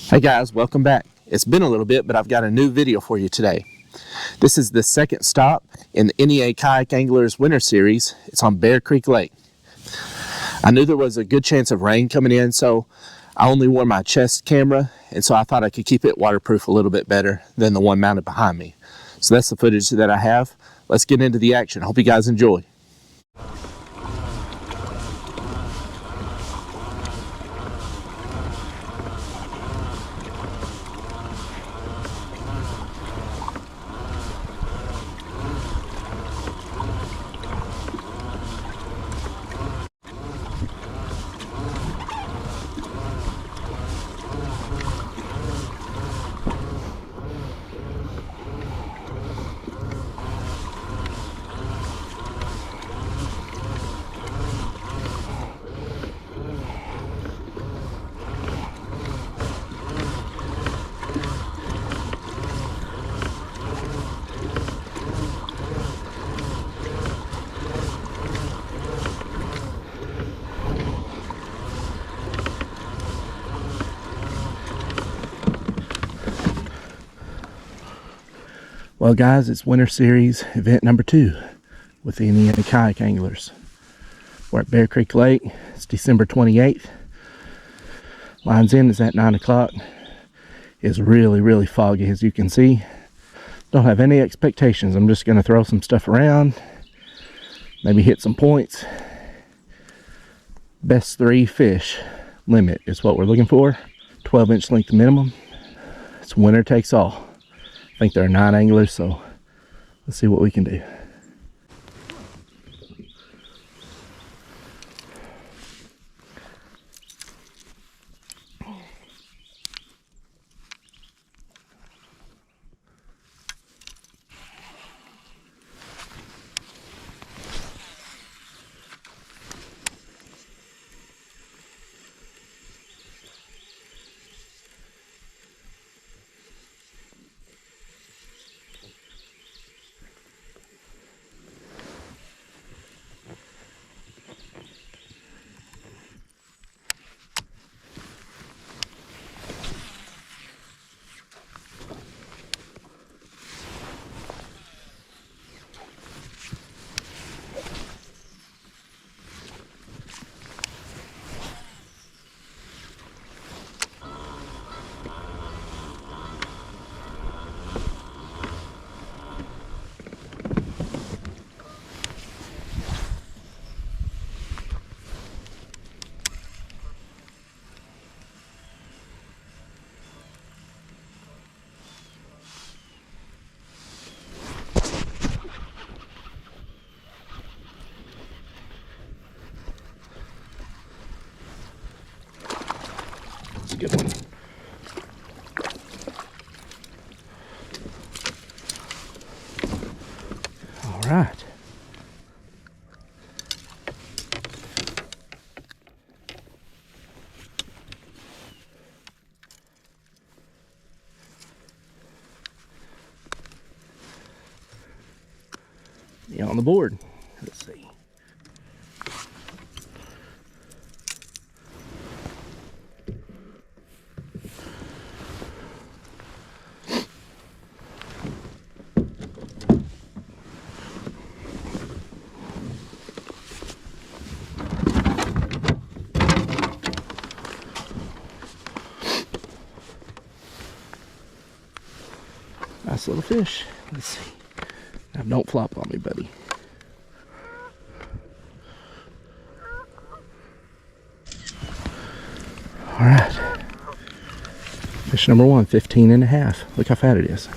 Hey guys, welcome back. It's been a little bit, but I've got a new video for you today. This is the second stop in the NEAKA Kayak Anglers Winter Series. It's on Bear Creek Lake. I knew there was a good chance of rain coming in, so I only wore my chest camera, and so I thought I could keep it waterproof a little bit better than the one mounted behind me. So that's the footage that I have. Let's get into the action. Hope you guys enjoy. Well guys, it's Winter Series event number 2 with the NEAKA Kayak Anglers. We're at Bear Creek Lake. It's December 28th. Lines in is at 9 o'clock. It's really foggy, as you can see. Don't have any expectations. I'm just going to throw some stuff around, maybe hit some points. Best 3 fish limit is what we're looking for. 12-inch length minimum. It's winner takes all. I think there are 9 anglers, so let's see what we can do. That's a good one. All right. Yeah, on the board. Let's see. Nice little fish. Let's see. Now don't flop on me, buddy. All right. Fish number 1, 15 and a half. Look how fat it is.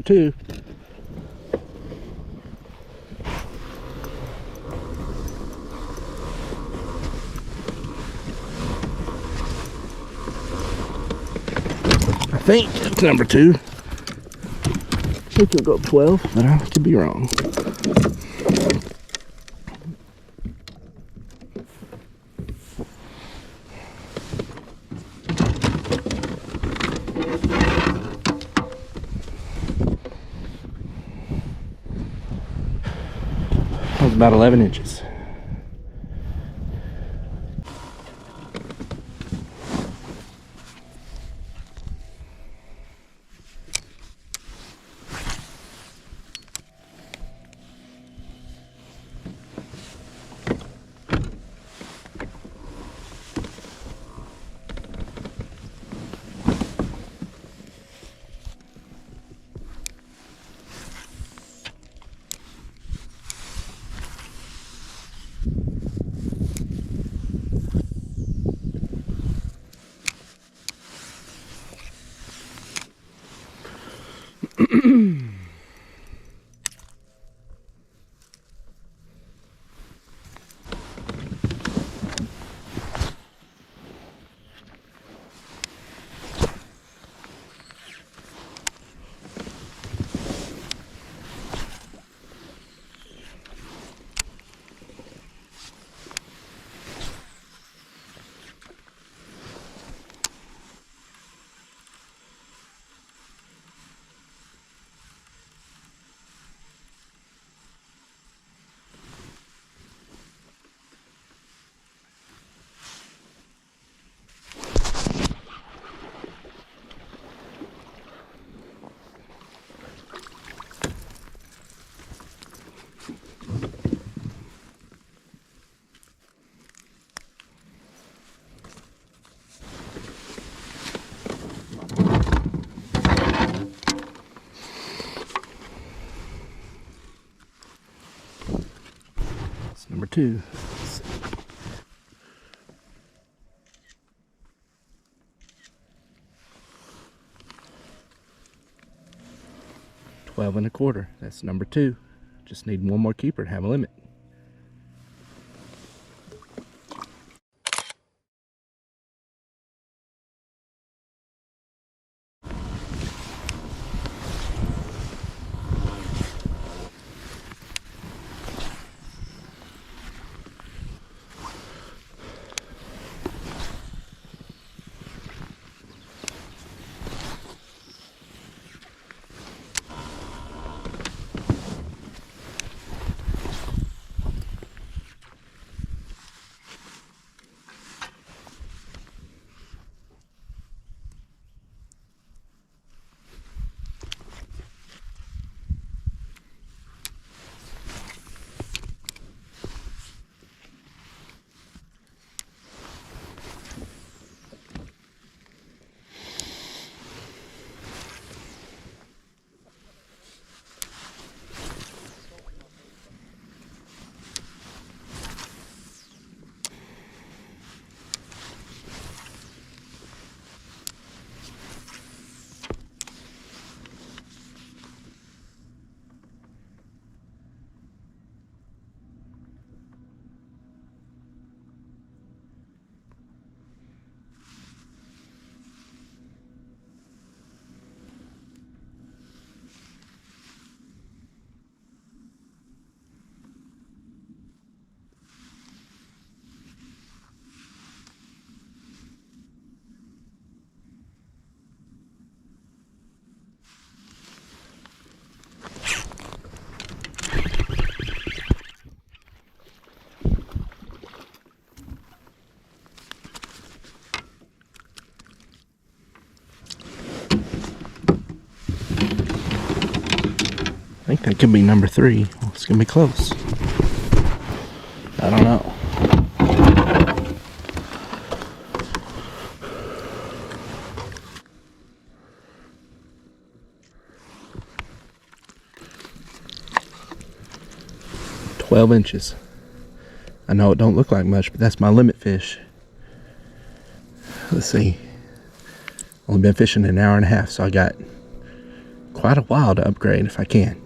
2. I think it's number 2. I think it'll go 12, but I could be wrong. That was about 11 inches. Number 2. 12 1/4. That's number 2. Just need one more keeper to have a limit. I think that could be number 3. Well, it's gonna be close. I don't know. "12 inches. I know it don't look like much, but that's my limit fish. Let's see. Only been fishing an hour and a half, so I got quite quite a while to upgrade if I can.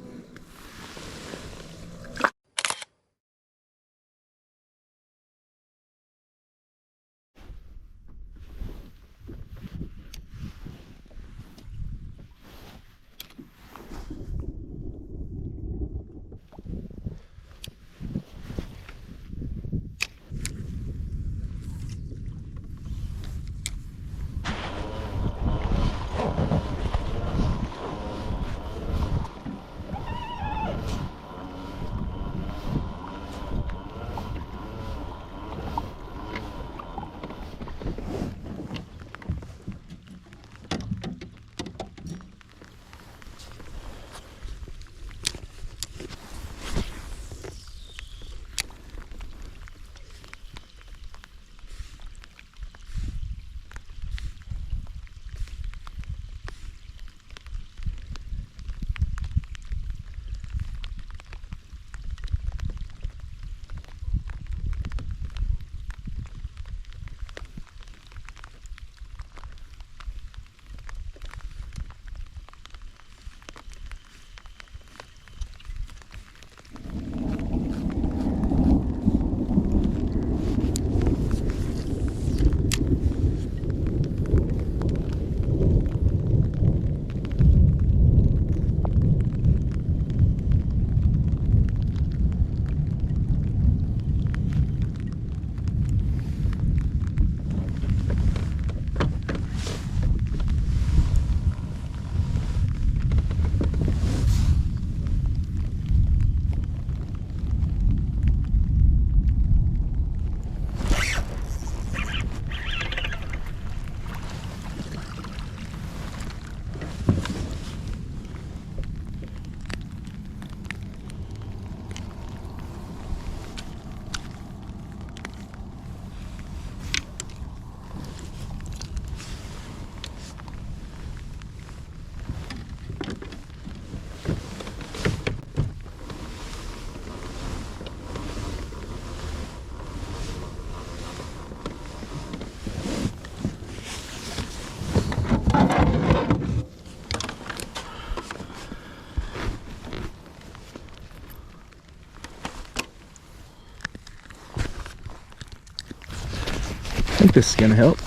I think this is gonna help.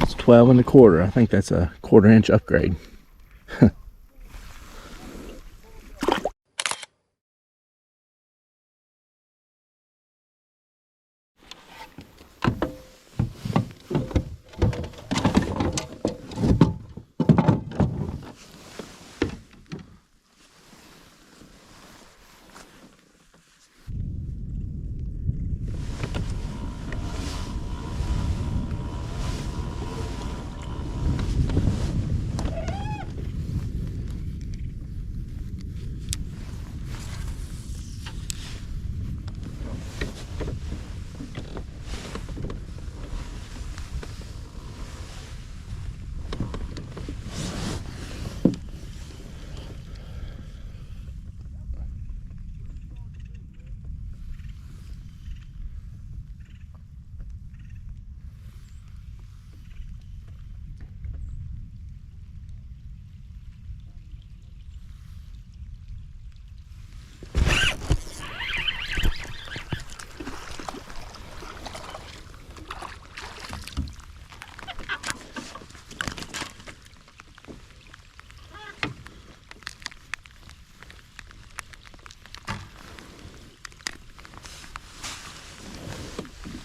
It's 12 1/4. I think that's a 1/4 inch upgrade.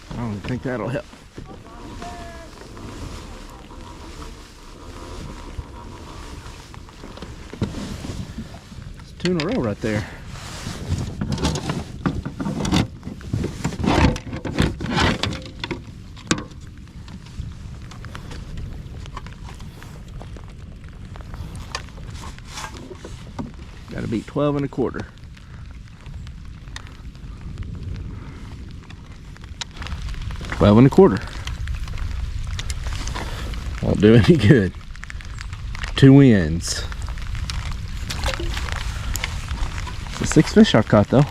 I don't think that'll help. It's 2 in a row right there. Got to beat 12 1/4. Twelve 1/4. Won't do any good. 2 wins. The 6 fish are caught though.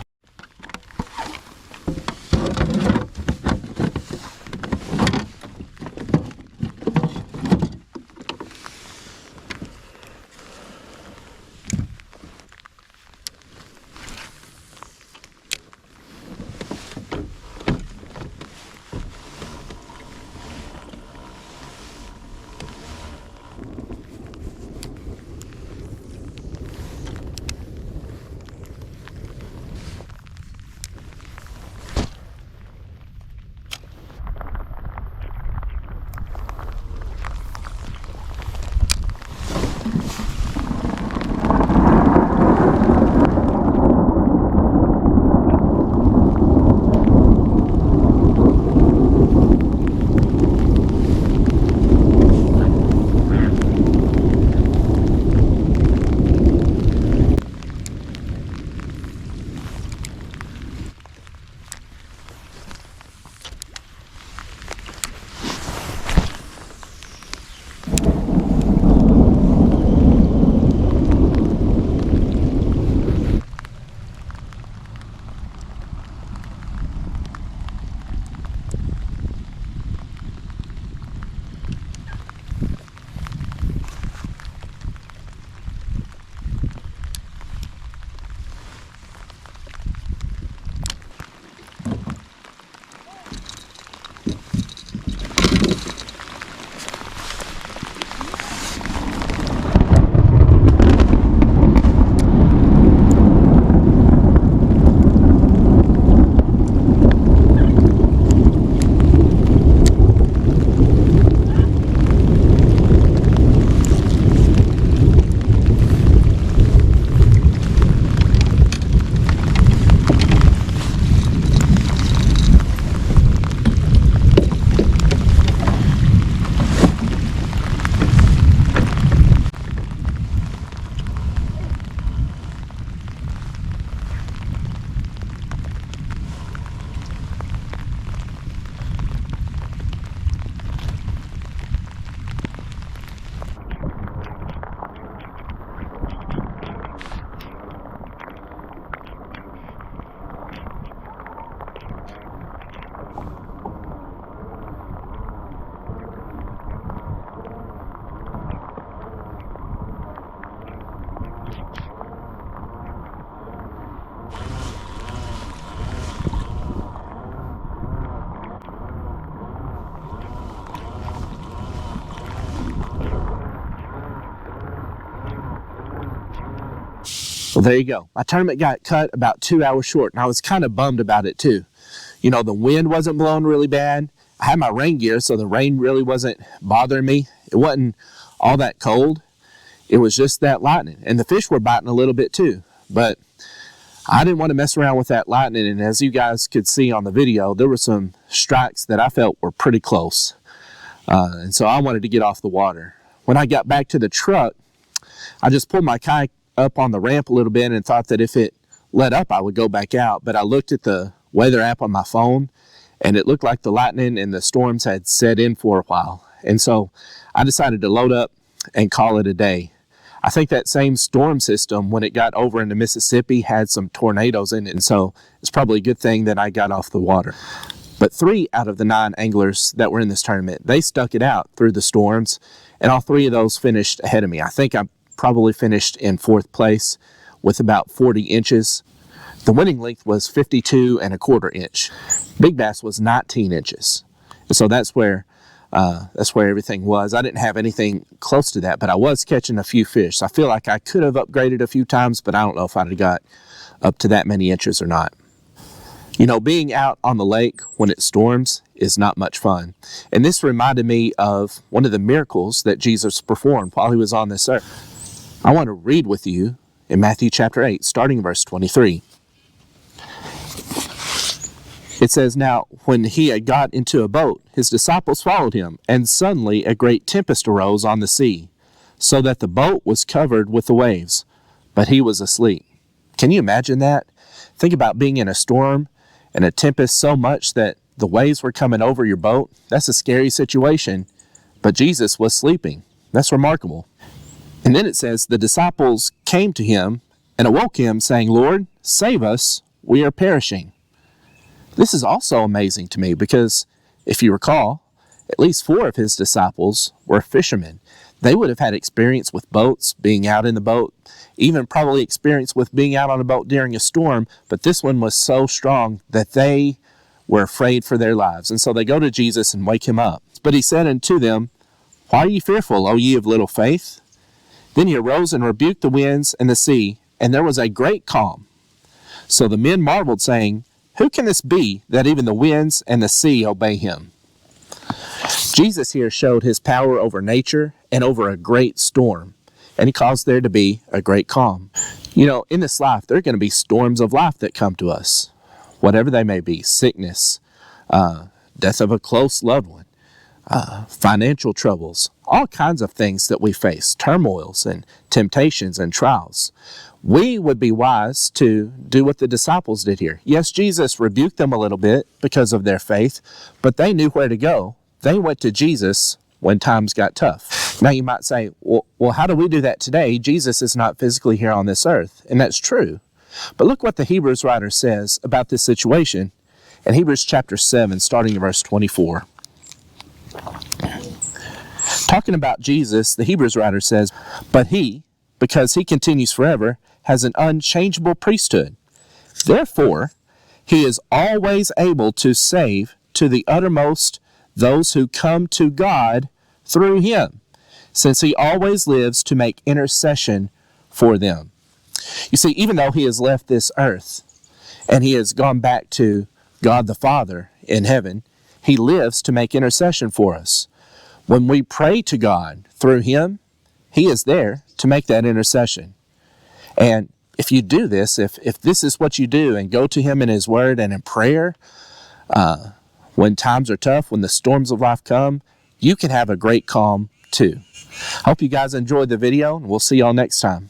Well, there you go. My tournament got cut about 2 hours short, and I was kind of bummed about it too. You know, the wind wasn't blowing really bad. I had my rain gear, so the rain really wasn't bothering me. It wasn't all that cold. It was just that lightning. And the fish were biting a little bit too. But I didn't want to mess around with that lightning. And as you guys could see on the video, there were some strikes that I felt were pretty close. And so I wanted to get off the water. When I got back to the truck, I just pulled my kayak up on the ramp a little bit and thought that if it let up, I would go back out. But I looked at the weather app on my phone, and it looked like the lightning and the storms had set in for a while. And so I decided to load up and call it a day. I think that same storm system, when it got over into Mississippi, had some tornadoes in it. And so it's probably a good thing that I got off the water. But 3 out of the 9 anglers that were in this tournament, they stuck it out through the storms, and all 3 of those finished ahead of me. I think I probably finished in 4th place with about 40 inches. The winning length was 52.25 inch. Big bass was 19 inches. And so that's where everything was. I didn't have anything close to that, but I was catching a few fish. So I feel like I could have upgraded a few times, but I don't know if I'd have got up to that many inches or not. You know, being out on the lake when it storms is not much fun. And this reminded me of one of the miracles that Jesus performed while he was on this earth. I want to read with you in Matthew chapter 8, starting verse 23. It says, "Now, when he had got into a boat, his disciples followed him, and suddenly a great tempest arose on the sea, so that the boat was covered with the waves, but he was asleep." Can you imagine that? Think about being in a storm and a tempest so much that the waves were coming over your boat. That's a scary situation, but Jesus was sleeping. That's remarkable. And then it says, the disciples came to him and awoke him, saying, "Lord, save us, we are perishing." This is also amazing to me because, if you recall, at least 4 of his disciples were fishermen. They would have had experience with boats, being out in the boat, even probably experience with being out on a boat during a storm, but this one was so strong that they were afraid for their lives. And so they go to Jesus and wake him up. But he said unto them, "Why are ye fearful, O ye of little faith?" Then he arose and rebuked the winds and the sea, and there was a great calm. So the men marveled, saying, "Who can this be, that even the winds and the sea obey him?" Jesus here showed his power over nature and over a great storm, and he caused there to be a great calm. In this life, there are going to be storms of life that come to us, whatever they may be: sickness, death of a close loved one, financial troubles, all kinds of things that we face, turmoils and temptations and trials. We would be wise to do what the disciples did here. Yes, Jesus rebuked them a little bit because of their faith, but they knew where to go. They went to Jesus when times got tough. Now you might say, well, how do we do that today? Jesus is not physically here on this earth, and that's true. But look what the Hebrews writer says about this situation in Hebrews chapter 7, starting in verse 24. Talking about Jesus, the Hebrews writer says, "But he, because he continues forever, has an unchangeable priesthood. Therefore, he is always able to save to the uttermost those who come to God through him, since he always lives to make intercession for them." You see, even though he has left this earth and he has gone back to God the Father in heaven, he lives to make intercession for us. When we pray to God through him, he is there to make that intercession. And if you do this, if this is what you do and go to him in his word and in prayer, when times are tough, when the storms of life come, you can have a great calm too. Hope you guys enjoyed the video, and we'll see y'all next time.